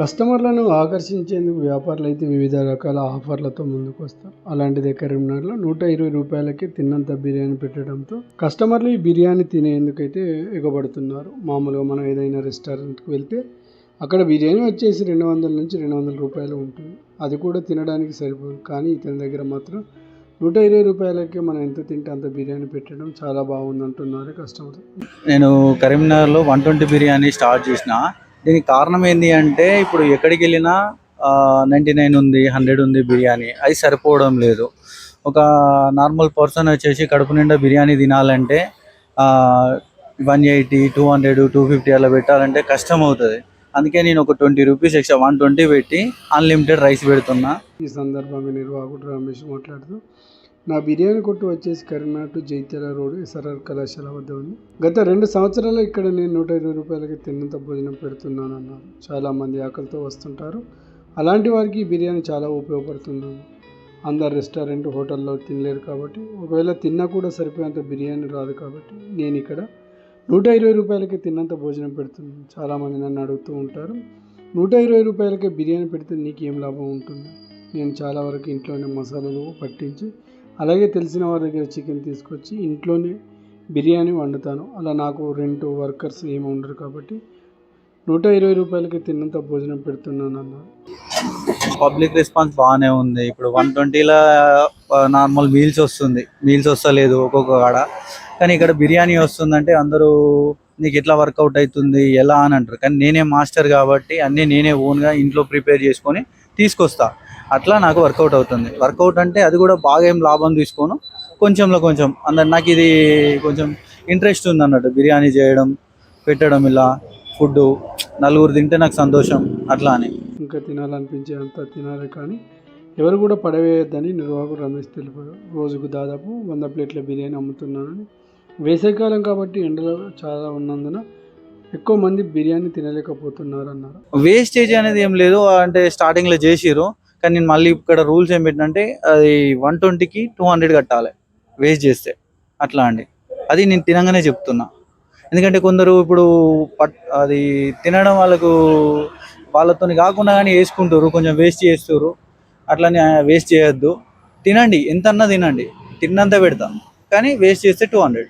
కస్టమర్లను ఆకర్షించేందుకు వ్యాపారులు అయితే వివిధ రకాల ఆఫర్లతో ముందుకు వస్తారు. అలాంటిదే కరీంనగర్లో 120 రూపాయలకి తిన్నంత బిర్యానీ పెట్టడంతో కస్టమర్లు ఈ బిర్యానీ తినేందుకైతే ఎగబడుతున్నారు. మామూలుగా మనం ఏదైనా రెస్టారెంట్కి వెళ్తే అక్కడ బిర్యానీ వచ్చేసి 200 నుంచి 200 రూపాయలు ఉంటుంది. అది కూడా తినడానికి సరిపోదు. కానీ ఇతని దగ్గర మాత్రం 120 రూపాయలకే మనం ఎంత తింటే అంత బిర్యానీ పెట్టడం చాలా బాగుంది అంటున్నారు కస్టమర్. నేను కరీంనగర్లో 120 బిర్యానీ స్టార్ట్ చేసిన. దీనికి కారణం ఏంటి అంటే ఇప్పుడు ఎక్కడికి వెళ్ళినా 99 ఉంది, 100 ఉంది బిర్యానీ. అది సరిపోవడం లేదు. ఒక నార్మల్ పర్సన్ వచ్చేసి కడుపు నిండా బిర్యానీ తినాలంటే 180, 200, 250 అలా పెట్టాలంటే కష్టం అవుతుంది. అందుకే నేను ఒక 20 రూపీస్ ఎక్స్ట్రా 120 పెట్టి అన్లిమిటెడ్ రైస్ పెడుతున్నా. ఈ సందర్భంగా నిర్వాహకుడు రమేష్ మాట్లాడుతూ, నా బిర్యానీ కొట్టు వచ్చేసి Karimnagar to Jaityala road SRR కళాశాల వద్ద ఉంది. గత 2 సంవత్సరాలు ఇక్కడ నేను 120 రూపాయలకి తిన్నంత భోజనం పెడుతున్నాను అన్నారు. చాలామంది ఆకలితో వస్తుంటారు. అలాంటి వారికి ఈ బిర్యానీ చాలా ఉపయోగపడుతుంది. అందరు రెస్టారెంట్ హోటల్లో తినలేరు కాబట్టి, ఒకవేళ తిన్నా కూడా సరిపోయేంత బిర్యానీ రాదు కాబట్టి నేను ఇక్కడ 120 రూపాయలకి తిన్నంత భోజనం పెడుతున్నాను. చాలామంది నన్ను అడుగుతూ ఉంటారు, 120 రూపాయలకే బిర్యానీ పెడితే నీకు ఏం లాభం ఉంటుంది? నేను చాలా వరకు ఇంట్లోనే మసాలాలు పట్టించి, అలాగే తెలిసిన వారి దగ్గర చికెన్ తీసుకొచ్చి ఇంట్లోనే బిర్యానీ వండుతాను. అలా నాకు రెంట్ వర్కర్స్ ఏమి ఉండరు కాబట్టి 120 రూపాయలకి తిన్నంత భోజనం పెడుతున్నాను అన్నారు. పబ్లిక్ రెస్పాన్స్ బాగానే ఉంది. ఇప్పుడు 120లో నార్మల్ మీల్స్ వస్తలేదు ఒక్కొక్క కాడ. కానీ ఇక్కడ బిర్యానీ వస్తుందంటే అందరూ నీకు ఎట్లా వర్కౌట్ అవుతుంది ఎలా అని అంటారు. కానీ నేనే మాస్టర్ కాబట్టి అన్నీ నేనే ఓన్గా ఇంట్లో ప్రిపేర్ చేసుకొని తీసుకొస్తా. అట్లా నాకు వర్కౌట్ అవుతుంది. వర్కౌట్ అంటే అది కూడా బాగా ఏం లాభం తీసుకోను, కొంచెంలో కొంచెం. అందరు నాకు ఇది కొంచెం ఇంట్రెస్ట్ ఉంది అన్నట్టు, బిర్యానీ చేయడం, పెట్టడం, ఇలా ఫుడ్ నలుగురు తింటే నాకు సంతోషం అట్లా అని. ఇంకా తినాలనిపించే అంత తినాలి, కానీ ఎవరు కూడా పడవేయద్దని నిర్వాహకుడు రమేష్ తెలిపారు. రోజుకు దాదాపు 100 ప్లేట్ల బిర్యానీ అమ్ముతున్నానని, వేసవికాలం కాబట్టి ఎండలు చాలా ఉన్నందున ఎక్కువ మంది బిర్యానీ తినలేకపోతున్నారు అన్నారు. వేస్టేజ్ అనేది ఏం లేదు, అంటే స్టార్టింగ్లో చేసిరు. కానీ నేను మళ్ళీ ఇక్కడ రూల్స్ ఏం పెట్టినంటే అది 120కి 200 కట్టాలి వేస్ట్ చేస్తే, అట్లా అండి. అది నేను తినగానే చెప్తున్నా. ఎందుకంటే కొందరు ఇప్పుడు అది తినడం వాళ్ళతో కాకుండా కానీ వేసుకుంటారు, కొంచెం వేస్ట్ చేస్తారు. అట్లని వేస్ట్ చేయొద్దు. తినండి, ఎంతన్నా తినండి, తిన్నంత పెడతాం. కానీ వేస్ట్ చేస్తే 200.